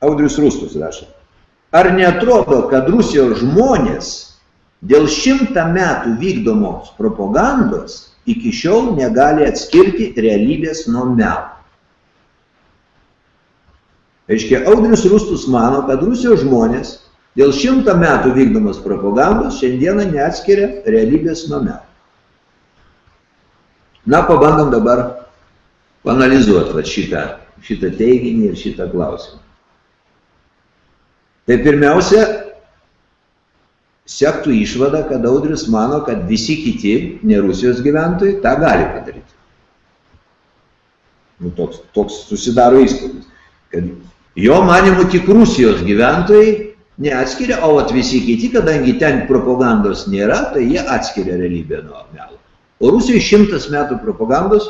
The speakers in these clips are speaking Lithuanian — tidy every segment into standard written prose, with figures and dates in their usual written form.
Audrius Rustus rašo. Ar neatrodo, kad Rusijos žmonės dėl 100 metų vykdomos propagandos iki šiol negali atskirti realybės nuo melo? Reiškia, Audrius Rustus mano, kad Rusijos žmonės dėl 100 metų vykdomos propagandos šiandieną neatskiria realybės nuo melo. Na, pabandom dabar panalizuoti šitą teiginį ir šitą klausimą. Tai pirmiausia, sektų išvada, kad Audrius mano, kad visi kiti, ne Rusijos gyventojai, tą gali padaryti. Nu, toks susidaro įspūdis, kad jo manimu tik Rusijos gyventojai neatskiria, o visi kiti, kadangi ten propagandos nėra, tai jie atskiria realybę nuo melo. O Rusijai 100 metų propagandos,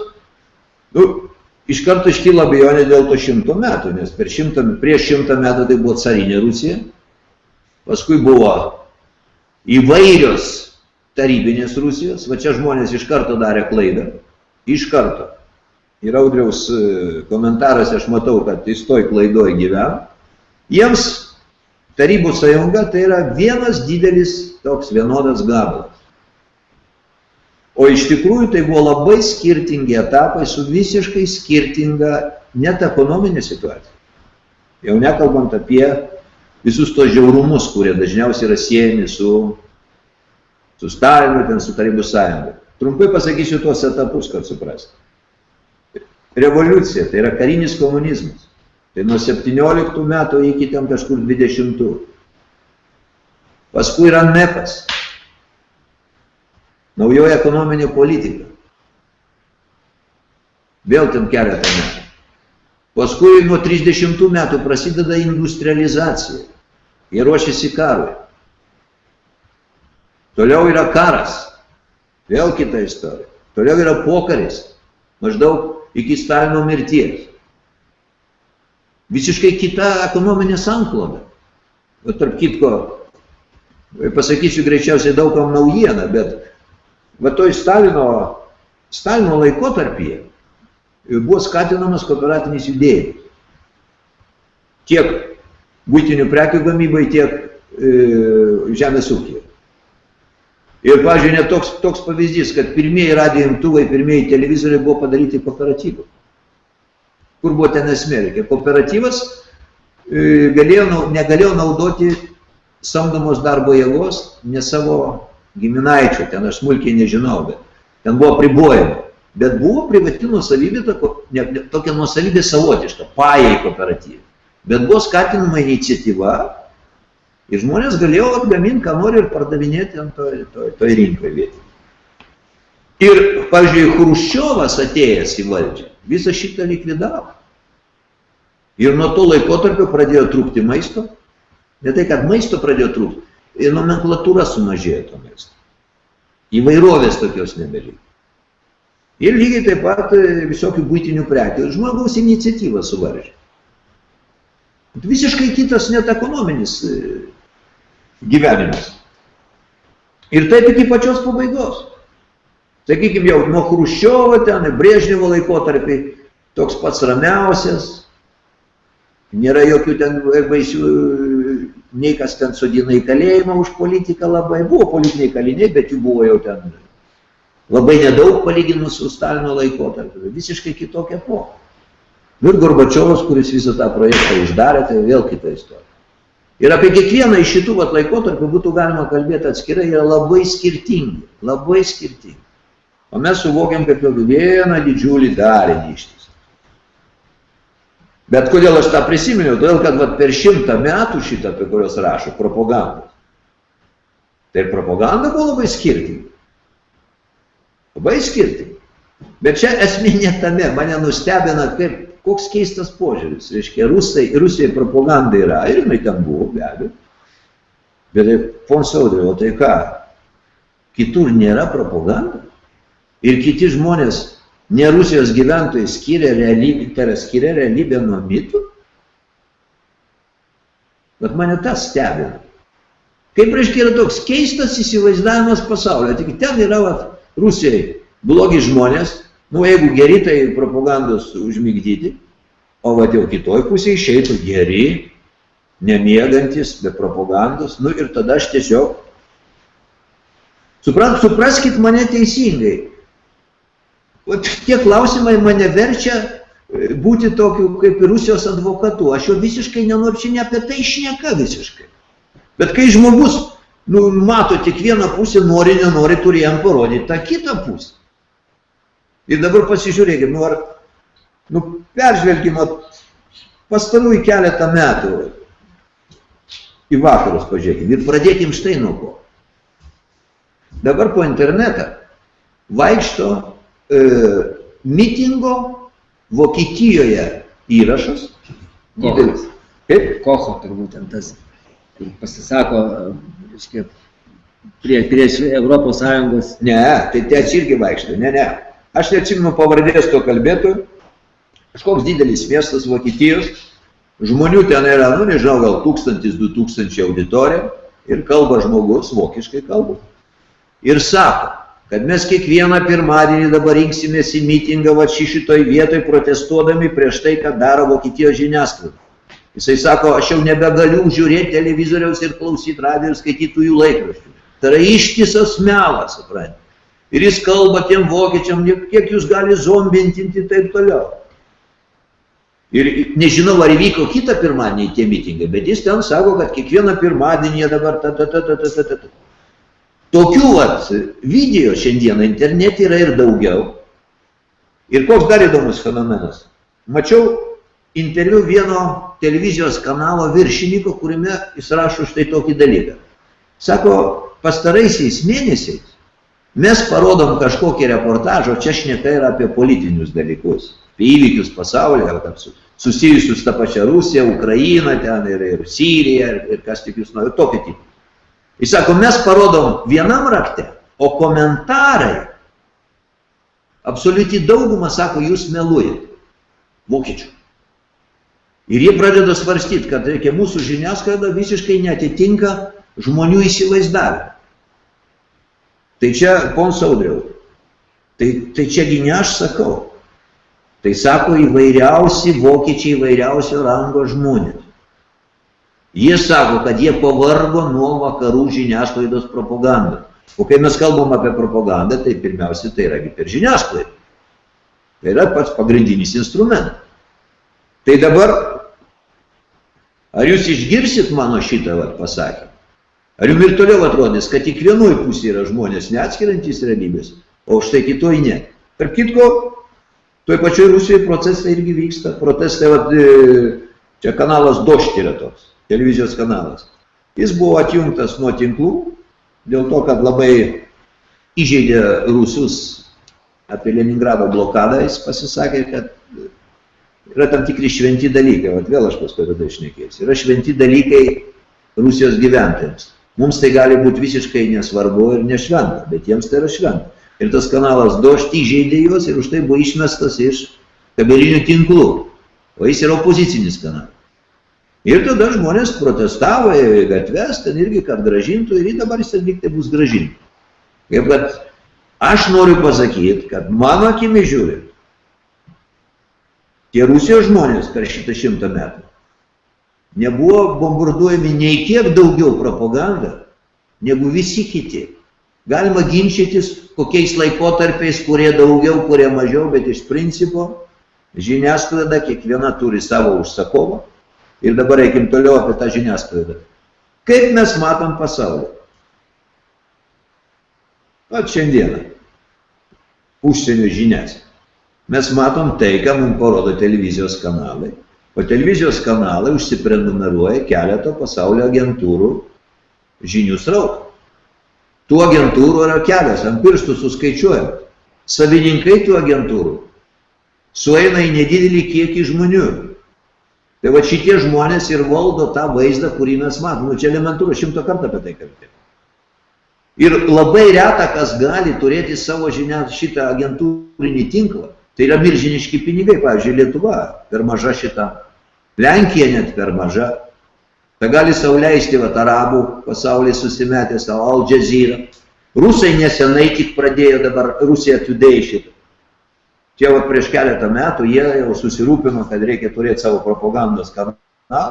iš karto iškyla abejonė dėl to 100 metų, nes prieš 100 metų tai buvo carinė Rusija, paskui buvo įvairios tarybinės Rusijos, va čia žmonės iš karto darė klaidą, iš karto. Ir Audriaus komentaruose aš matau, kad jis toj klaidoj gyvena. Jiems Tarybų sąjunga tai yra vienas didelis toks vienodas gabalas. O iš tikrųjų tai buvo labai skirtingi etapai su visiškai skirtinga net ekonominė situacija. Jau nekalbant apie visus tos žiaurumus, kurie dažniausiai yra siejami su Stalinu, su Tarybų sąjunga. Trumpai pasakysiu tuos etapus, kad suprasti. Revoliucija, tai yra karinis komunizmas. Tai nuo 17 metų iki ten kažkur 20. Paskui yra NEPAS. Naujoji ekonominė politika. Vėl ten keletą metų. Paskui nuo 30 metų prasideda industrializacija. Jie ruošiasi karui. Toliau yra karas. Vėl kita istorija. Toliau yra pokaris. Maždaug iki Stalino mirties. Visiškai kita ekonominė sankloda. O tarp kitko, pasakysiu greičiausiai daugam naujieną, bet va toj Stalino laikotarpyje buvo skatinamas kooperatinis judėjimas. Tiek buitinių prekių gamybai, tiek žemės ūkyje. Ir, pavyzdžiui, net toks pavyzdys, kad pirmieji radijo imtuvai, pirmieji televizoriai buvo padaryti kooperatyvų. Kur buvo ten esmė? Kooperatyvas negalėjo naudoti samdomos darbo jėgos, ne savo giminaičių, ten aš smulkiai nežinau, bet ten buvo apribojama. Bet buvo privati nuosavybė, tokia nuosavybė savotiška, pajai kooperatyvė. Bet buvo skatinama iniciatyva ir žmonės galėjo atgaminti, ką nori ir pardavinėti ant toj rinkoje vietoj. Ir, pavyzdžiui, Chruščiovas atėjęs į valdžią, visą šitą likvidavo. Ir nuo to laikotarpio pradėjo trūkti maisto. Ne tai, kad maisto pradėjo trūkti, ir nomenklatūra sumažėjo to maisto. Įvairovės tokios nebeliko. Ir lygiai taip pat visokių buitinių prekių. Žmogaus iniciatyvą suvaržė. Visiškai kitas net ekonominis gyvenimas. Ir taip iki pačios pabaigos. Sakykime, jau nuo Chruščiovo ten, Brežnevo laikotarpį, toks pats ramiausias, nėra jokių ten baisių, nei kas ten sodina į kalėjimą už politiką labai, buvo politiniai kaliniai, bet jų buvo jau ten labai nedaug palyginus su Stalino laikotarpiu, visiškai kitokia epocha. Ir Gorbačiovas, kuris visą tą projektą uždarė, tai vėl kita istorija. Ir apie kiekvieną iš šitų laikotarpių būtų galima kalbėti atskirai, yra labai skirtingi, labai skirtingi. O mes suvokiam kaip vieną didžiulį darinį ištisą. Bet kodėl aš tą prisiminiau? Todėl, kad per 100 metų šitą, apie kurios rašo, propagandą. Tai propaganda buvo labai skirtinga. Labai skirtinga. Bet čia esmė ne tame, mane nustebina, koks keistas požiūris. Reiškia, Rusijai propaganda yra, ir jinai ten buvo, be abejo. Bet, pons Audriau, tai ką? Kitur nėra propaganda? Ir kiti žmonės, ne Rusijos gyventojai, skiria realybę nuo mitų? Bet mane tas stebina. Kaip reiškia yra toks keistas įsivaizdavimas pasaulio. Tik ten yra Rusijai blogi žmonės, jeigu geri, tai propagandos užmigdyti, o jau kitoj pusėje išeitų geri, nemiegantis, be propagandos, nu ir tada aš tiesiog, supraskit mane teisingai, tie klausimai mane verčia būti tokiu kaip ir Rusijos advokatu, aš jo visiškai nenoriu, čia ne apie tai šneka visiškai, bet kai žmogus, mato tik vieną pusę, nori, nenori, turi jam parodyti tą kitą pusę. Ir dabar pasižiūrėkime, peržvelgime pastarųjų keletą metų į vakarus pažiūrėkime ir pradėkim štai nuo ko. Dabar po internetą vaikšto mitingo Vokietijoje įrašas. Kochas. Kaip? Kocho turbūt tas pasisako prieš Europos Sąjungos. Ne, tai ten irgi vaikšto, ne. Aš neatsimenu pavardės to kalbėtojų. Kažkoks didelis miestas Vokietijos, žmonių ten yra, nežinau, gal 1000–2000 auditorija ir kalba žmogus, vokiškai kalba. Ir sako, kad mes kiekvieną pirmadienį dabar rinksimės į mitingą šitoj vietoj protestuodami prieš tai, kad daro Vokietijos žiniasklaida. Jisai sako, aš jau nebegaliu žiūrėti televizoriaus ir klausyti radijo ir skaityti jų laikraščių. Tai yra ištisas melas, suprantate. Ir jis kalba tiem vokiečiam, kiek jūs gali zombintinti ir taip toliau. Ir nežinau, ar įvyko kitą pirmadienį tie mitingai, bet jis ten sako, kad kiekvieną pirmadienį jie dabar Tokių video šiandieną internete yra ir daugiau. Ir koks dar įdomus fenomenas. Mačiau interviu vieno televizijos kanalo viršininko, kuriame jis rašo štai tokį dalyką. Sako, pastaraisiais mėnesiais mes parodom kažkokį reportažą, čia šneka yra apie politinius dalykus, apie įvykius pasaulyje, susijusius tą pačią Rusiją, Ukrainą ten ir Siriją ir kas tik jūs nori, tokį tipą. Jis sako, mes parodom vienam rakte, o komentarai, absoliuti dauguma sako, jūs meluojat, vokiečių. Ir jie pradeda svarstyti, kad reikia mūsų žiniasklaida visiškai neatitinka žmonių įsivaizdavimą. Tai čia, pons Audriau, tai čiagi ne aš sakau. Tai sako įvairiausi vokiečiai, įvairiausio rango žmonės. Jie sako, kad jie pavargo nuo vakarų žiniasklaidos propagandos. O kai mes kalbam apie propagandą, tai pirmiausia, tai yra per žiniasklaidą. Tai yra pats pagrindinis instrumentas. Tai dabar, ar jūs išgirsit mano šitą pasakymą? Ar jums ir toliau atrodys, kad tik vienoj pusėje yra žmonės neatskiriantys realybės, o štai kitoj ne? Tarp kitko, toj pačioj Rusijoje procesai irgi vyksta. Protestai, čia kanalas Dožd yra toks. Televizijos kanalas. Jis buvo atjungtas nuo tinklų, dėl to, kad labai įžeidė rusus apie Leningrado blokadą, jis pasisakė, kad yra tam tikri šventi dalykai, vėl aš paskui tada šnekėsiu, yra šventi dalykai Rusijos gyventojams. Mums tai gali būti visiškai nesvarbu ir nešventa, bet jiems tai yra šventa. Ir tas kanalas Dožd įžeidė juos ir už tai buvo išmestas iš kabelinių tinklų, o jis yra opozicinis kanalas. Ir tada žmonės protestavo į gatves, ten irgi, kad gražintų, ir dabar jis lyg tai bus gražintų. Kaip kad aš noriu pasakyti, kad mano akimi žiūrint, tie Rusijos žmonės per šitą 100 metų nebuvo bombarduojami nei kiek daugiau propaganda, negu visi kiti. Galima ginčytis kokiais laikotarpiais, kurie daugiau, kurie mažiau, bet iš principo žiniasklaida kiekviena turi savo užsakovą. Ir dabar reikim toliau apie tą žiniasklaidą. Kaip mes matom pasaulį? Šiandieną. Užsienio žinias. Mes matom tai, ką mums parodo televizijos kanalai. O televizijos kanalai užsiprenumeruoja keletą pasaulio agentūrų žinių srautą. Tų agentūrų yra kelios, ant pirštų suskaičiuojam. Savininkai tų agentūrų sueina į nedidelį kiekį žmonių. Tai va šitie žmonės ir valdo tą vaizdą, kurį mes matom. Čia elementūra, 100 kartą apie tai kalbėjau. Ir labai reta, kas gali turėti savo šitą agentūrinį tinklą. Tai yra milžiniški pinigai, pavyzdžiui, Lietuva per maža šitą, Lenkija net per maža. Tai gali sau leisti arabų pasaulyje susimetę savo Al Jazeera. Rusai nesenai tik pradėjo dabar Rusija Today šitą. Čia prieš keletą metų jie jau susirūpino, kad reikia turėti savo propagandos kanalą.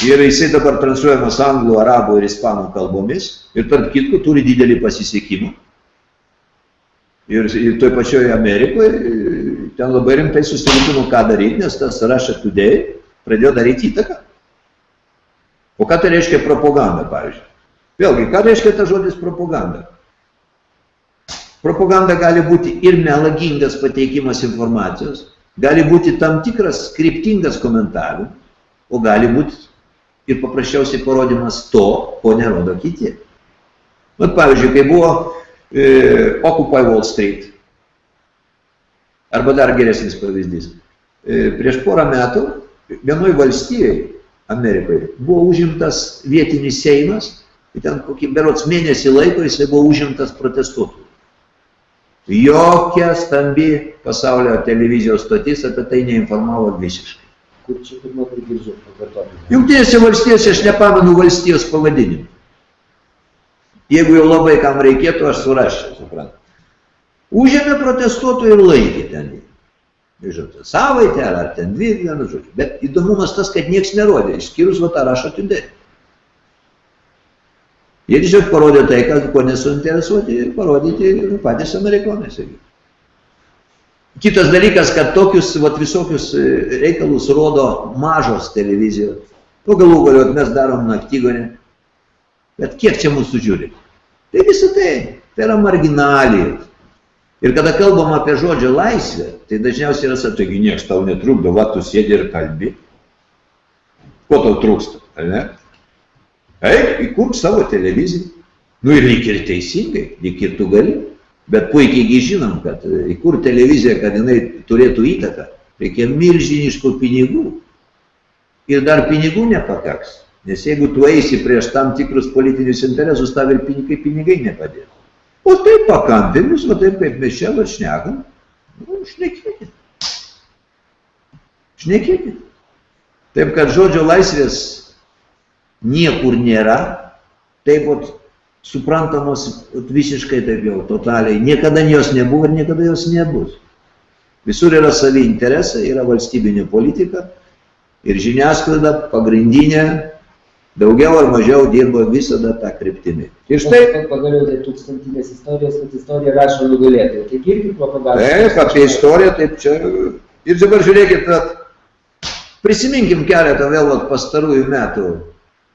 Ir jisai dabar transliuojamas anglų, arabų ir ispanų kalbomis. Ir tarp kitko turi didelį pasisekimą. Ir toj pačioje Amerikoje ten labai rimtai susirūpino, ką daryti, nes tas Russia Today pradėjo daryti įtaką. O ką tai reiškia propaganda, pavyzdžiui? Vėlgi, ką reiškia tas žodis propaganda? Propaganda gali būti ir melagingas pateikimas informacijos, gali būti tam tikras kryptingas komentavimas, o gali būti ir paprasčiausiai parodymas to, ko nerodo kiti. Vat pavyzdžiui, kai buvo Occupy Wall Street, arba dar geresnis pavyzdys, prieš porą metų vienoj valstijai Amerikoje buvo užimtas vietinis seimas, ten kokį berods mėnesį laiko jisai buvo užimtas protestuotojų. Jokia stambi pasaulio televizijos stotis apie tai neinformavo visiškai. Kur čia pirmą prigirdžiu pakartoti? Jungtinėse valstijose aš nepamenu valstijos pavadinimą. Jeigu jau labai kam reikėtų, aš suraščiau, suprantu. Užėmė protestuotojų ir laikė ten. Žinot, savaitę ar ten dvi, vienu žodžiu. Bet įdomumas tas, kad nieks nerodė, išskyrus va tą Russia Today. Jie tiesiog parodė tai, ko nesuinteresuoti ir parodyti patys amerikonai. Kitas dalykas, kad tokius visokius reikalus rodo mažos televizijos. Nu, galų galiu, mes darom naktigonę. Bet kiek čia mūsų žiūri? Tai visą tai yra marginalijos. Ir kada kalbam apie žodžio laisvę, tai dažniausiai yra taigi nieks tau netrukdo, va tu sėdi ir kalbi. Ko tau trūksta, ar ne? Eik, įkurk savo televiziją. Nu ir lyg ir teisingai, lyg ir tu gali. Bet puikiai žinom, kad įkur televiziją, kad jinai turėtų įtaką, reikia milžiniškų pinigų. Ir dar pinigų nepakaks. Nes jeigu tu eisi prieš tam tikrus politinius interesus, tau ir pinigai nepadės. O taip pakampinis, o taip kaip mes čia šnekam, nu, šnekėkit. Šnekėkit. Taip, kad žodžio laisvės niekur nėra, taip suprantamos visiškai taip jau totaliai. Niekada jos nebuvo ir niekada jos nebus. Visur yra savi interesai, yra valstybinė politika ir žiniasklaida pagrindinė daugiau ar mažiau dirbo visada tą kryptimį. Ir štai... Pagaliau tai tūkstantinės istorijos, kad istorija rašo nugalėtojai. Tai irgi propaganda. Taip, apie istoriją, taip čia... Ir dabar žiūrėkit, prisiminkim keletą vėl pastarųjų metų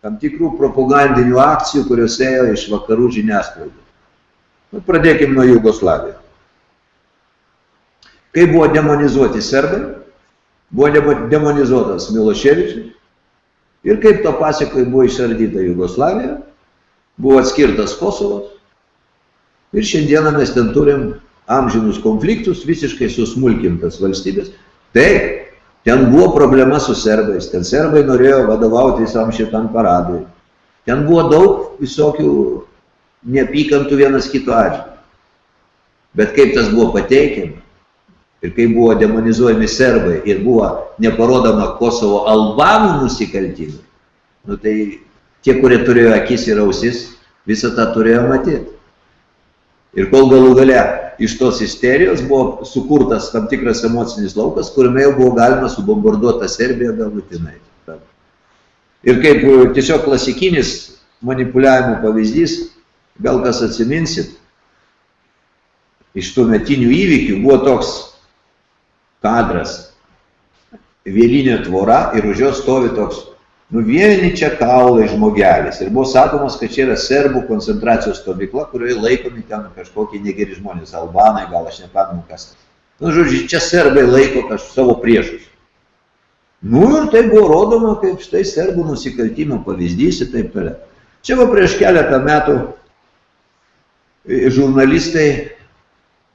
tam tikrų propagandinių akcijų, kurios ėjo iš vakarų žiniasklaidų. Pradėkim nuo Jugoslavijos. Kai buvo demonizuoti serbai, buvo demonizuotas Miloševičius, ir kaip to pasekoje buvo išardyta Jugoslavija, buvo atskirtas Kosovas ir šiandieną mes ten turim amžinus konfliktus, visiškai susmulkintas valstybės. Taip, ten buvo problema su serbais, ten serbai norėjo vadovauti visam šitam paradui. Ten buvo daug visokių neapykantų vienas kito atžvilgiu. Bet kaip tas buvo pateikiama ir kaip buvo demonizuojami serbai ir buvo neparodoma Kosovo albanų nusikaltimai, nu tai tie, kurie turėjo akis ir ausis, visą tą turėjo matyti. Ir kol galų gale iš tos isterijos buvo sukurtas tam tikras emocinis laukas, kuriame jau buvo galima subombarduota Serbija galutinai. Ir kaip tiesiog klasikinis manipuliavimo pavyzdys, gal kas atsiminsit, iš tų metinių įvykių buvo toks kadras, vielinė tvora ir už jos stovi toks, nu vieni čia kaulai žmogelis. Ir buvo sakomas, kad čia yra serbų koncentracijos stovykla, kurioje laikomi ten kažkokie negeri žmonės, albanai, gal aš nepamenu kas. Nu, žodžiu, čia serbai laiko savo priešus. Nu ir tai buvo rodoma kaip štai serbų nusikaltimo pavyzdys ir taip toliau. Čia va prieš keletą metų žurnalistai,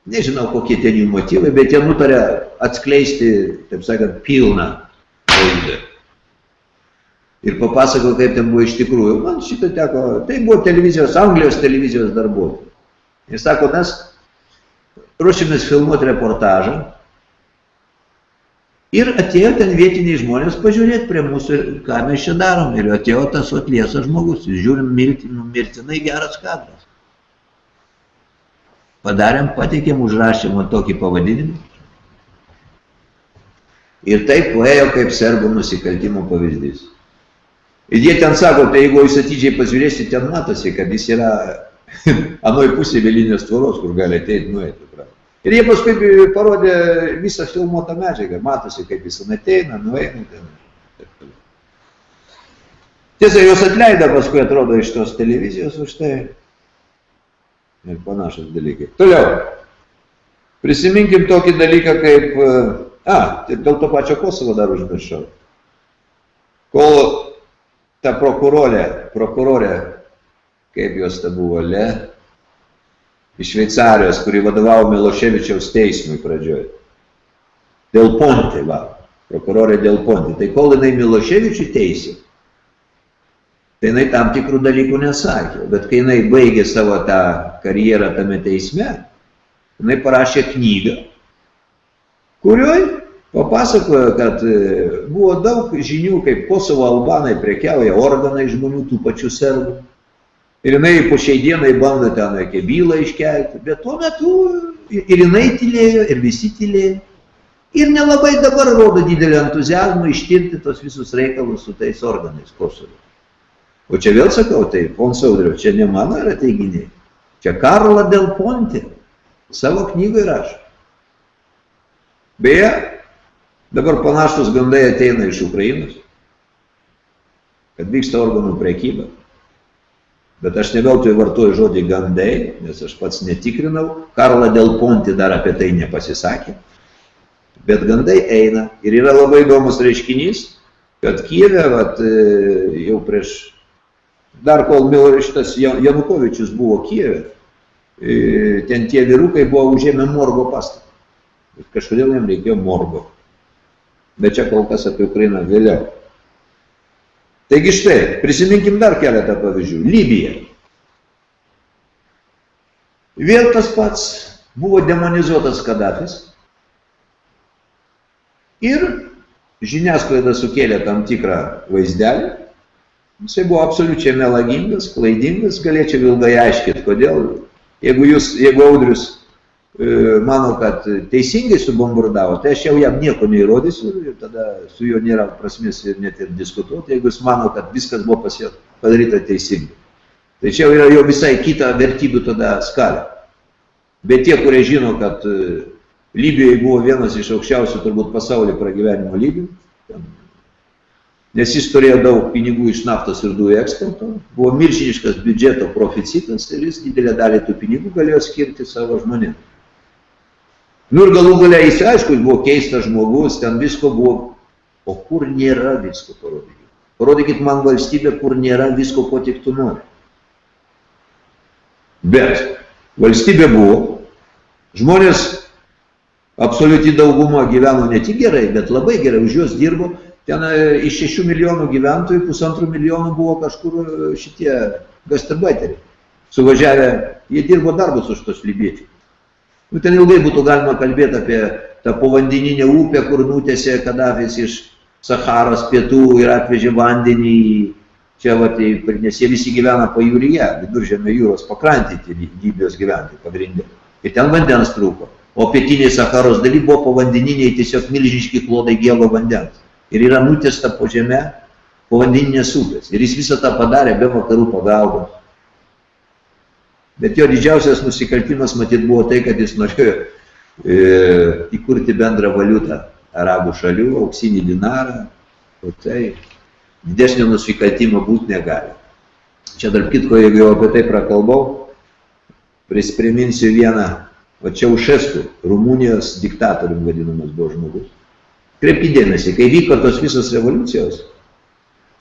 nežinau kokie ten jų motyvai, bet jie nutarė atskleisti, taip sakant, pilną vaizdą. Ir papasakau, kaip ten buvo iš tikrųjų. Man šitą teko, tai buvo televizijos, Anglijos televizijos darbuotojai. Ir sako, mes ruošėmės filmuoti reportažą ir atėjo ten vietiniai žmonės pažiūrėti prie mūsų, ką mes čia darom. Ir atėjo tas atliesas žmogus, žiūrim, mirtinai geras kadras. Padarėm, pateikėm, užrašėm tokį pavadinimą. Ir taip ėjo kaip serbų nusikaltimo pavyzdys. Ir jie ten sako, tai jeigu jūs atidžiai pažiūrėsite, ten matosi, kad jis yra anoj pusėje Vielinės tvoros, kur gali ateiti, nueiti. Ir jie paskui parodė visą filmuotą medžiagą, matosi, kaip jis ateina, nueina. Tiesa, jos atleido paskui, atrodo, iš tos televizijos už tai. Ir panašus dalykai. Toliau. Prisiminkim tokį dalyką kaip... dėl to pačio Kosovo dar užmiršau. Kol ta prokurorė, kaip jos ta buvo, iš Šveicarijos, kuri vadovavo Miloševičiaus teismui pradžioje. Del Ponte, prokurorė Del Ponte. Tai kol jinai Miloševičių teisė, tai jinai tam tikrų dalykų nesakė. Bet kai jinai baigė savo tą karjerą tame teisme, jinai parašė knygą, kurioj papasakojo, kad buvo daug žinių, kaip Kosovo albanai prekiauja organai žmonių, tų pačių serbų. Ir jinai po šiai dienai bando ten bylą iškelti, bet tuo metu ir jinai tylėjo, ir visi tylėjo. Ir nelabai dabar rodo didelį entuziazmą ištirti tos visus reikalus su tais organais Kosovo. O čia vėl sakau, tai pons Audriau, čia ne mano yra teiginiai. Čia Karla Del Ponte savo knygoje rašo. Beje, dabar panašus gandai ateina iš Ukrainos, kad vyksta organų prekyba. Bet aš neveltui vartoju žodį gandai, nes aš pats netikrinau. Karla Del Ponte dar apie tai nepasisakė. Bet gandai eina. Ir yra labai įdomus reiškinys, kad Kijeve, jau prieš, dar kol šitas Janukovičius buvo Kijeve, ten tie vyrukai buvo užėmę morgo pastatą. Kažkodėl jam reikėjo morgo. Bet čia kol kas apie Ukrainą vėliau. Taigi štai, prisiminkim dar keletą pavyzdžių. Libija. Vėl tas pats, buvo demonizuotas Kadafis ir žiniasklaida sukėlė tam tikrą vaizdelį. Jisai buvo absoliučiai melagingas, klaidingas, galėčiau ilgai aiškinti, kodėl. Jeigu Audrius mano, kad teisingai subombardavo, tai aš jau jam nieko neįrodysiu ir tada su juo nėra prasmės ir net ir diskutuoti, jeigu jis mano, kad viskas buvo padaryta teisingai. Tai čia yra jo visai kita vertybių tada skalė. Bet tie, kurie žino, kad Libijoje buvo vienas iš aukščiausių turbūt pasaulio pragyvenimo lygių, nes jis turėjo daug pinigų iš naftos ir dujų eksporto, buvo milžiniškas biudžeto proficitas ir jis didelę dalį tų pinigų galėjo skirti savo žmonėms. Ir galų galia jis, aišku, buvo keistas žmogus, ten visko buvo, o kur nėra visko, parodykit. Parodykit man valstybę, kur nėra visko, ko tik tu nori. Bet valstybė buvo, žmonės absoliuti dauguma gyveno ne tik gerai, bet labai gerai, už juos dirbo. Ten iš 6 milijonų gyventojų 1,5 milijonų buvo kažkur šitie gastarbaiteriai. Suvažiavę, jie dirbo darbus už tos libiečius. Ten ilgai būtų galima kalbėti apie tą povandeninę upę, kur nutėsė Kadafis iš Saharos pietų ir atvežė vandenį čia, nes jie visi gyvena pajūryje, Viduržemio jūros pakrantėje, Libijos gyventojai pagrindė. Ir ten vandens trūko. O pietiniai Saharos daly buvo povandeniniai tiesiog milžiniški klodai gėlo vandens. Ir yra nutėsta po žemę povandeninės upės. Ir jis visą tą padarė be vakarų pagalbos. Bet jo didžiausias nusikaltimas matyt buvo tai, kad jis norėjo įkurti bendrą valiutą arabų šalių, auksinį dinarą. O tai didesnio nusikaltimo būti negali. Čia dar kitko, jeigu jau apie tai prakalbau, priminsiu vieną, Čaušesku, Rumunijos diktatorium vadinamas buvo žmogus. Kreipkite dėmesį, kai vyko tos visos revoliucijos,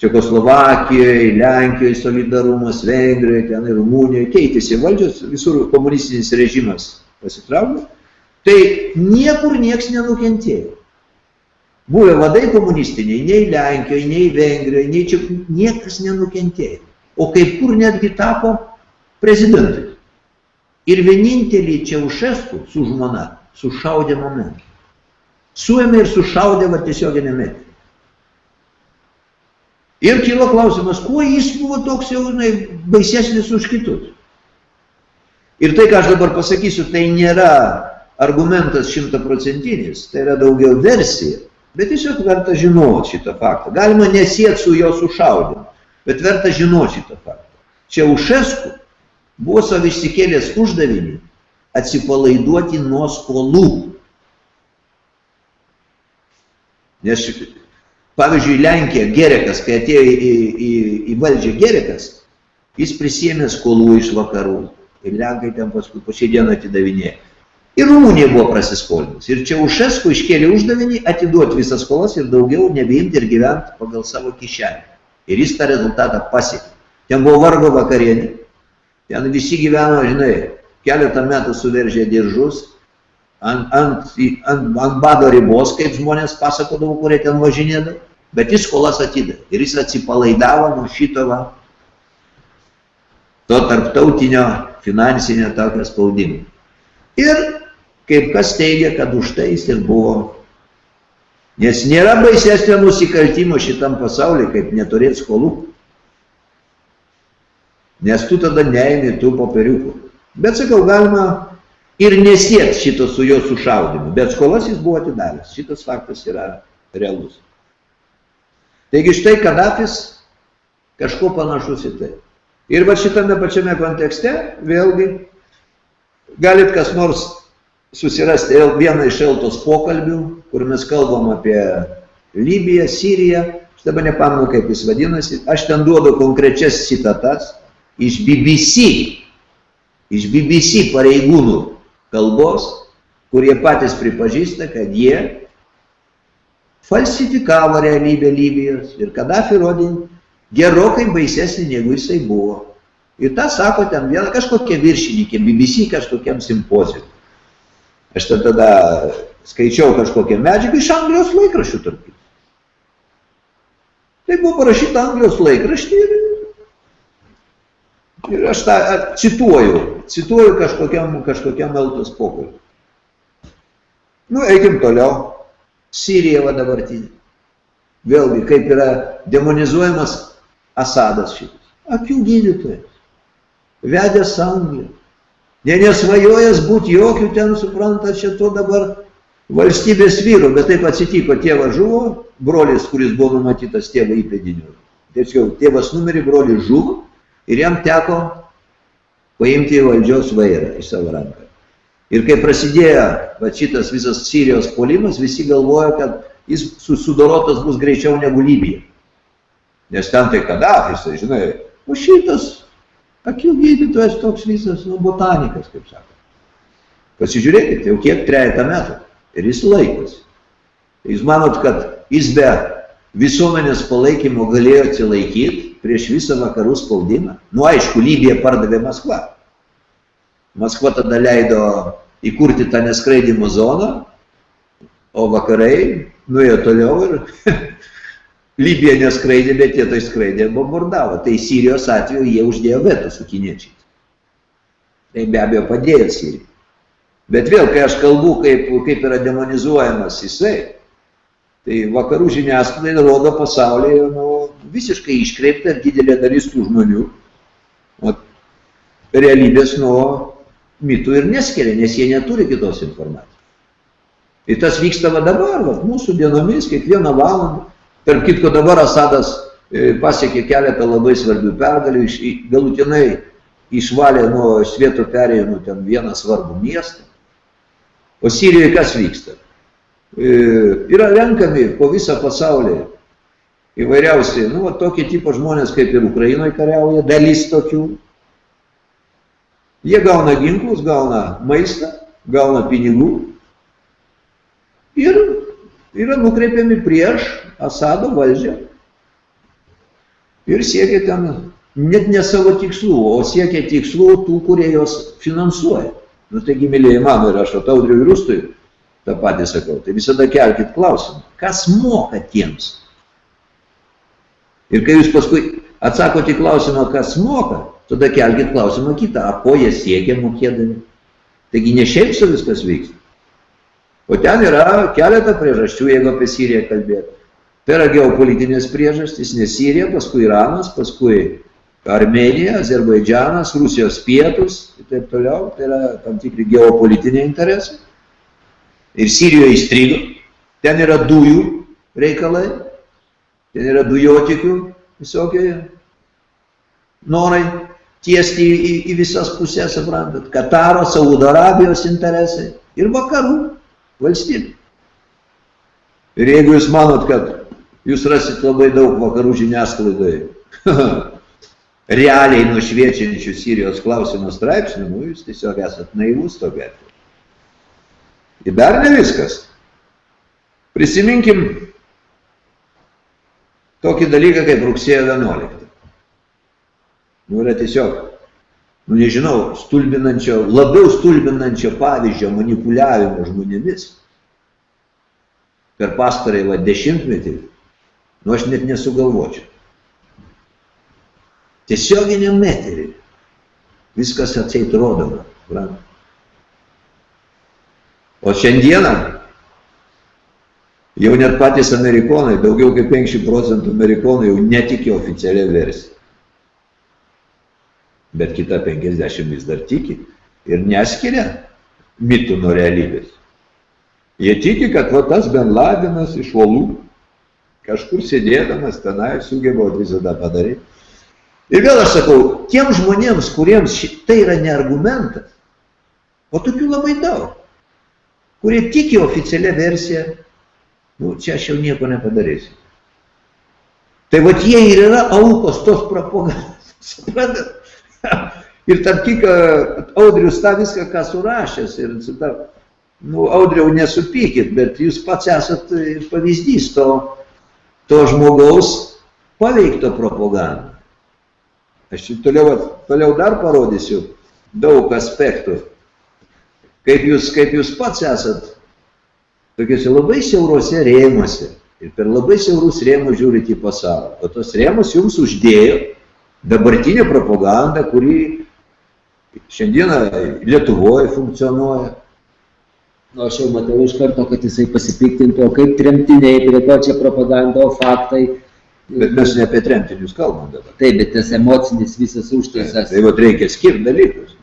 Čekoslovakijoje, Lenkijoje solidarumas, Vengrijoje, ten ir Rumunijoje, keitėsi valdžios, visur komunistinis režimas pasitraukė, tai niekur nieks nenukentėjo. Buvę vadai komunistiniai, nei Lenkijoje, nei Vengrijoje, nei čia niekas nenukentėjo. O kaip kur netgi tapo prezidentai. Ir vienintelį Čaušesku su žmona sušaudė momentą. Suėmė ir sušaudė tiesioginę metį. Ir kilo klausimas, kuo jis buvo toks jau baisesnis už kitus. Ir tai, ką aš dabar pasakysiu, tai nėra argumentas 100%, tai yra daugiau versija. Bet tiesiog verta žinoti šitą faktą. Galima nesieti su jo sušaudimu. Bet verta žinoti šitą faktą. Čaušesku buvo savo išsikėlęs uždavinį atsipalaiduoti nuo skolų. Nes, pavyzdžiui, Lenkija, Gerekas, kai atėjo į valdžią Gerekas, jis prisėmė skolų iš vakarų. Ir Lenkai ten paskui po šią dieną atidavinėjo. Ir Rumunija buvo prasiskolinusi. Ir Čaušesku iškėlė uždavinį atiduoti visas skolas ir daugiau nebeimti ir gyventi pagal savo kišenę. Ir jis tą rezultatą pasiekė. Ten buvo vargo vakarienė. Ten visi gyveno, žinai, keletą metų suveržė diržus ant bado ribos, kaip žmonės pasakodavo, kurie ten važinėdavo. Bet jis skolas atidavė. Ir jis atsipalaidavo nuo šito to tarptautinio finansinio tokio spaudimo. Ir kaip kas teigia, kad už tai jis ir buvo. Nes nėra baisesnio nusikaltimo šitam pasaulyje, kaip neturėti skolų. Nes tu tada neimi tų popieriukų. Bet sakau, galima ir nesiekti šito su jo sušaudimu. Bet skolas jis buvo atidavęs. Šitas faktas yra realus. Taigi štai Kadafis kažko panašus į tai. Ir va šitame pačiame kontekste, vėlgi, galit kas nors susirasti vieną iš Eltos pokalbių, kur mes kalbam apie Libiją, Siriją, aš dabar nepamenu, kaip jis vadinasi, aš ten duodu konkrečias citatas iš BBC pareigūnų kalbos, kurie patys pripažįsta, kad jie falsifikavo realybę Libijos ir Kadafį rodė gerokai baisesnį, negu jisai buvo. Ir tą sako ten viena kažkokia viršininkė, BBC kažkokiam simpozijui. Aš tada skaičiau kažkokią medžiagą iš Anglijos laikraščių tarp. Tai buvo parašyta Anglijos laikraštį ir aš tą cituoju kažkokiam Eltos pokalbiui. Nu, eikim toliau. Sirija va dabartinė. Vėlgi, kaip yra demonizuojamas Asadas šitas. Akių gydytojas. Vedęs Angliją. Nesvajojęs būti jokių ten, suprantat, šito dabar valstybės vyru, bet taip atsitiko, tėvas žuvo, brolis, kuris buvo numatytas tėvą įpėdiniu. Tiesiog tėvas numirė, brolis žuvo ir jam teko paimti valdžios vairą iš savo ranką. Ir kai prasidėjo šitas visas Sirijos puolimas, visi galvoja, kad jis sudorotas bus greičiau negu Libija. Nes ten tai Kadafis, žinai, o šitas akių gydytojas toks visas, botanikas, kaip sako. Pasižiūrėkit, jau kiek 3 metų ir jis laikosi. Jūs manot, kad jis be visuomenės palaikymo galėjo atsilaikyti prieš visą vakarų spaudimą? Nu, aišku, Libiją pardavė Maskva. Maskva tada leido įkurti tą neskraidimo zoną, o vakarai nuėjo toliau ir Libija neskraidė, bet jie tai skraidė ir bombardavo. Tai Sirijos atveju jie uždėjo veto su kiniečiais. Tai be abejo padėjo Sirijai. Bet vėl, kai aš kalbu, kaip yra demonizuojamas jisai, tai vakarų žiniasklaida rodo pasaulyje visiškai iškreipta ir didelė dalis tų žmonių realybės nuo mitų ir neskiria, nes jie neturi kitos informacijos. Ir tas vyksta dabar, mūsų dienomis, kiekvieną valandą. Tarp kitko dabar Asadas pasiekė keletą labai svarbių pergalių, galutinai išvalė nuo svieto perėjimų ten vieną svarbų miestą. O Sirijoje kas vyksta? Yra renkami po visą pasaulį įvairiausiai, tokie tipo žmonės kaip ir Ukrainoje kariauja, dalis tokių. Jie gauna ginklus, gauna maistą, gauna pinigų ir yra nukreipiami prieš Asado valdžią ir siekia ten net ne savo tikslų, o siekia tikslų tų, kurie jos finansuoja. Nu, taigi, mylėjai mano, ir aš Audriui Rustui tą patį sakau, tai visada kelkit klausimą, kas moka tiems? Ir kai jūs paskui atsakote į klausimą, kas moka, tada kelkit klausimą kitą, ar ko jie siekia mokėdami. Taigi ne šiaip su viskas vyksta. O ten yra keletą priežasčių, jeigu apie Siriją kalbėti. Tai yra geopolitinės priežastys, nes Sirija, paskui Iranas, paskui Armėnija, Azerbaidžanas, Rusijos pietus ir taip toliau. Tai yra tam tikri geopolitiniai interesai. Ir Sirijoje įstrigo. Ten yra dujų reikalai, ten yra dujotikių visokie norai tiesti į visas pusės, suprantat, Kataro, Saudo Arabijos interesai ir vakarų valstybių. Ir jeigu jūs manot, kad jūs rasit labai daug vakarų žiniasklaidoje realiai nušviečiančių Sirijos klausimo straipsnių, nu, jūs tiesiog esat naivus tokia. Ir dar ne viskas. Prisiminkim tokį dalyką kaip rugsėjo 11. Nu, yra tiesiog, nu, nežinau, labiau stulbinančio pavyzdžio manipuliavimo žmonėmis per pastarąjį dešimtmetį, nu, aš net nesugalvočiau. Tiesioginiam eterį viskas atseit rodoma. O šiandieną jau net patys amerikonai, daugiau kaip 50% amerikonai jau netiki oficialią versiją. Bet kita 50 vis dar tiki ir neskiria mitų nuo realybės. Jie tiki, kad va tas Bin Ladenas iš uolų kažkur sėdėdamas tenai sugeba visada padaryti. Ir vėl aš sakau, tiem žmonėms, kuriems tai yra ne argumentas, o tokių labai daug, kurie tiki oficialią versiją, nu, čia aš jau nieko nepadarysiu. Tai vat jie ir yra aukos tos propagandos, suprantat? Ir tarp kitko, Audrius tą viską, ką surašęs, ir nu, Audriau, nesupykit, bet jūs pats esat pavyzdys to žmogaus paveikto propagandą. Aš toliau dar parodysiu daug aspektų, kaip jūs pats esat tokiuose labai siaurose rėmuose ir per labai siaurus rėmus žiūrite į pasaulį. O tos rėmus jums uždėjo dabartinė propaganda, kuri šiandieną Lietuvoje funkcionuoja. Nu, aš jau matau iš karto, kad jisai pasipiktinto, kaip tremtiniai, prie to čia propaganda, o faktai. Bet mes ne apie tremtinius kalbam dabar. Taip, bet tas emocinis visas užtaisas. Tai vat reikia skirti dalykus.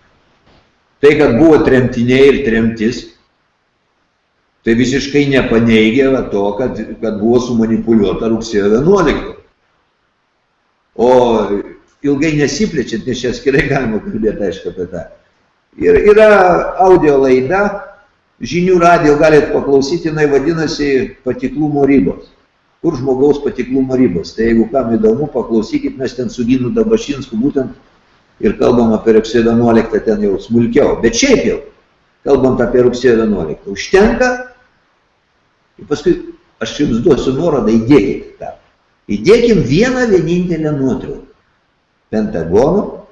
Tai, kad buvo tremtiniai ir tremtis, tai visiškai nepaneigia to, kad buvo sumanipuliuota rugsėjo 11. O ilgai nesiplečiant, nes čia skirai galima kalbėti, aišku, apie tą. Ir yra audio laida, žinių radijo galit paklausyti, jinai vadinasi Patiklumo ribos. Kur žmogaus patiklumo ribos. Tai jeigu kam įdomu, paklausykit, mes ten su Ginu Dabašinsku būtent ir kalbam apie rugsėjo 11 ten jau smulkiau. Bet šiaip jau, kalbant apie rugsėjo 11, užtenka. Ir paskui aš jums duosiu nuorodą, įdėkit tą. Įdėkim vieną vienintelę nuotrauką. Pentagono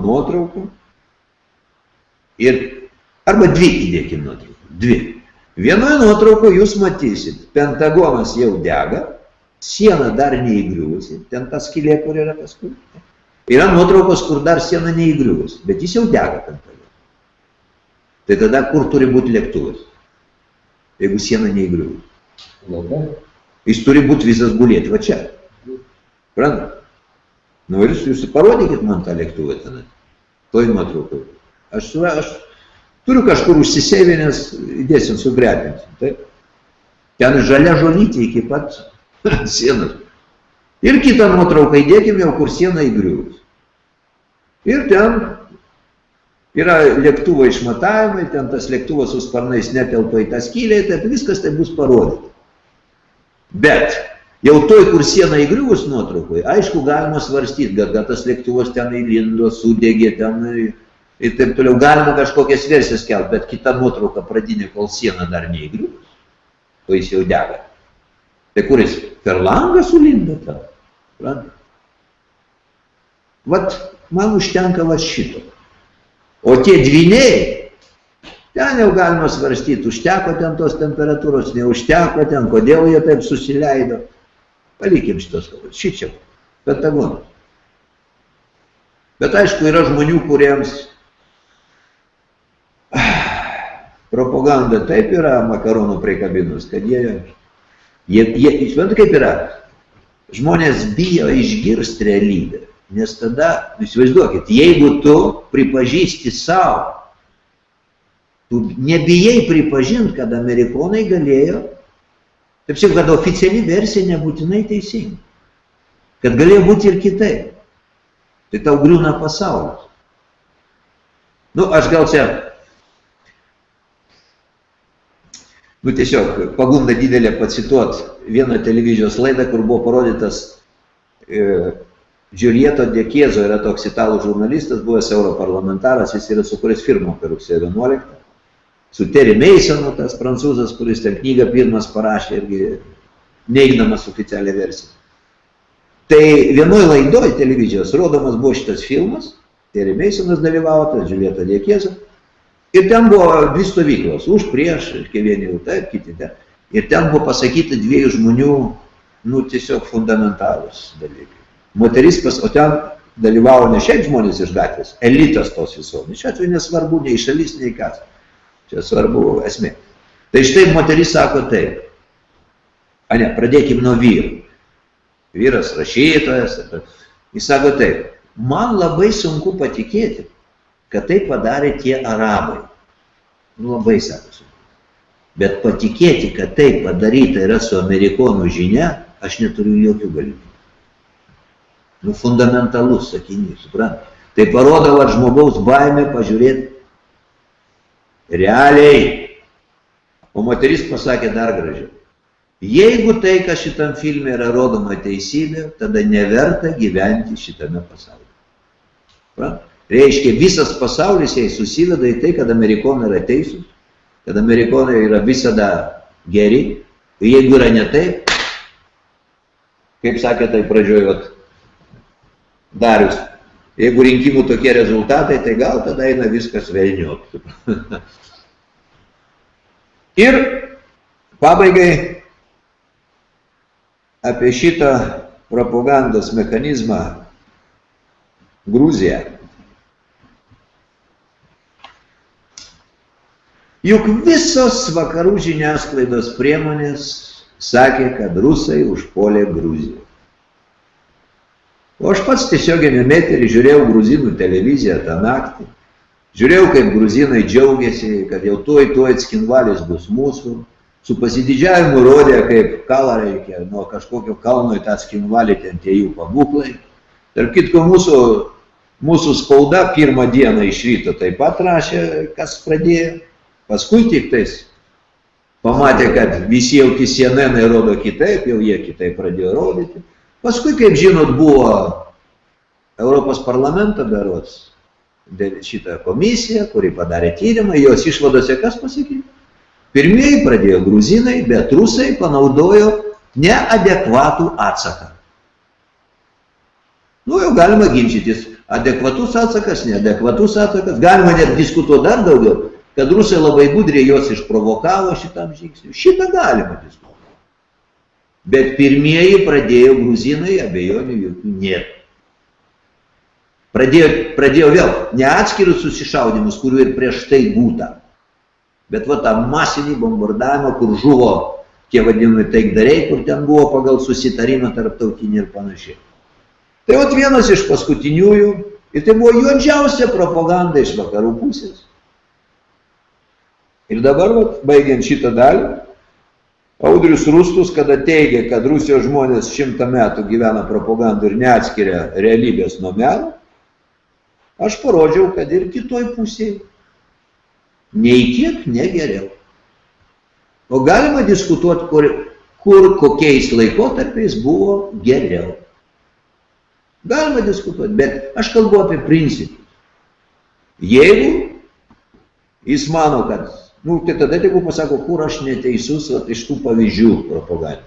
nuotraukų. Ir arba dvi įdėkim nuotraukų. Dvi. Vienoje nuotraukoje jūs matysit, Pentagonas jau dega, siena dar neįgriuvusi, ten ta skylė, kur yra paskui. Yra nuotraukos, kur dar siena neįgriuvusi, bet jis jau dega Pentagonas. Tai tada kur turi būti lėktuvas, jeigu siena neįgriuvusi? Jis turi būti visas gulėti, va čia. Prantat? Nu ir jūs parodykit man tą lėktuvą ten, toj nuotraukoje. Aš turiu kažkur užsisėvinęs, įdėsim, sugretinsim. Taip? Ten žalia žolytė iki pat sienos. Ir kitą nuotrauką įdėkim jau, kur siena įgriuvus. Ir ten yra lėktuvo išmatavimai, ten tas lėktuvas su sparnais netelpa į tą skylę, taip viskas tai bus parodyta. Bet jau toj, kur siena įgriuvus nuotraukoje, aišku, galima svarstyti, kad tas lėktuvas ten įlindo, sudegė ten ir taip toliau. Galima kažkokias versijas kelti, bet kita nuotrauka pradinė, kol siena dar neįgriuvus, o jis jau dega. Tai kuris per langą sulindo ten. Vat man užtenka va šito. O tie dvyniai, ten jau galima svarstyti, užteko ten tos temperatūros, neužteko ten, kodėl jie taip susileido. Palikim šitos kalbos. Šičia, Pentagonas. Bet aišku, yra žmonių, kuriems propaganda taip yra makaronų prikabinus, kad jie suprantate, kaip yra, žmonės bijo išgirsti realybę, nes tada, įsivaizduokit, jeigu tu pripažįsti savo, tu nebijai pripažinti, kad amerikonai galėjo, taip sakant, kad oficiali versija nebūtinai teisinga, kad galėjo būti ir kitaip. Tai tau griūna pasaulis. Nu, aš gal čia, tiesiog pagunda didelė pacituot vieną televizijos laidą, kur buvo parodytas Giulieto De Chiezo, yra toks italų žurnalistas, buvęs europarlamentaras, jis yra sukūręs firmą per rugsėjo 11, su Terry Masonu, tas prancūzas, kuris ten knygą pirmas parašė, irgi neigdamas oficialią versiją. Tai vienoj laidoj televizijos rodomas buvo šitas filmas, Terry Masonas dalyvavo, tas Giulieto De Chiezo, ir ten buvo dvi stovyklos, už prieš, vieni jau taip, kiti ten. Ir ten buvo pasakyti dviejų žmonių, tiesiog fundamentalūs dalykai. Moteris, o ten dalyvavo ne šiaip žmonės iš gatvės, elitas tos visuomenės. Šiuo atveju nesvarbu nei šalis, nei kas. Čia svarbu esmė. Tai štai moteris sako taip. Pradėkim nuo vyro. Vyras rašytojas. Jis sako taip. Man labai sunku patikėti, kad tai padarė tie arabai. Labai sako sunku. Bet patikėti, kad tai padaryta yra su amerikonų žinia, aš neturiu jokių galimybių. Fundamentalus sakinys, suprant. Tai parodo, kad žmogaus baimė pažiūrėti realiai. O moteris pasakė dar gražiau. Jeigu tai, kas šitam filme yra rodoma teisybė, tada neverta gyventi šitame pasaulyje. Suprant? Reiškia, visas pasaulis jai susiveda į tai, kad amerikonai yra teisūs, kad amerikonai yra visada geri. Ir jeigu yra ne taip, kaip sakė tai pradžioj, Darius, jeigu rinkimų tokie rezultatai, tai gal tada eina viskas velniop. Ir pabaigai apie šitą propagandos mechanizmą Gruziją. Juk visos vakarų žiniasklaidos priemonės sakė, kad rusai užpuolė Gruziją. O aš pats tiesioginiam eterį žiūrėjau gruzinų televiziją tą naktį. Žiūrėjau, kaip gruzinai džiaugiasi, kad jau tuoj Cchinvalis bus mūsų. Su pasididžiavimu rodė, kaip kalą reikia nuo kažkokio kalno į tą Cchinvalį, ten tie jų pabūklai. Tarp kitko, mūsų spauda pirmą dieną iš ryto taip pat rašė, kas pradėjo. Paskui tik tais pamatė, kad visi jau CNN rodo kitaip, jau jie kitaip pradėjo rodyti. Paskui, kaip žinot, buvo Europos parlamento berods šitą komisiją, kuri padarė tyrimą, jos išvadose kas pasakė? Pirmieji pradėjo gruzinai, bet rusai panaudojo neadekvatų atsaką. Jau galima ginčytis, adekvatus atsakas, neadekvatus atsakas, galima net diskutuoti dar daugiau, kad rusai labai gudriai jos išprovokavo šitam žingsniui. Šitą galima diskutuoti. Bet pirmieji pradėjo gruzinai, abejonių jokių nėra. Pradėjo vėl ne atskirus susišaudimus, kurių ir prieš tai būta, bet tą masinį bombardavimą, kur žuvo tie vadinami taikdariai, kur ten buvo pagal susitarimą tarptautinį ir panašiai. Tai vienas iš paskutiniųjų, ir tai buvo juodžiausia propaganda iš vakarų pusės. Ir dabar, baigiant šitą dalį, Audrius Rustus, kada teigia, kad Rusijos žmonės 100 metų gyvena propagandų ir neatskiria realybės nuo melo, aš parodžiau, kad ir kitoj pusėje nei kiek negeriau. O galima diskutuoti, kur kokiais laikotarpiais buvo geriau. Galima diskutuoti, bet aš kalbu apie principus. Jeigu jis mano, kad tai tada tegu pasako, kur aš neteisus iš tų pavyzdžių propagandų.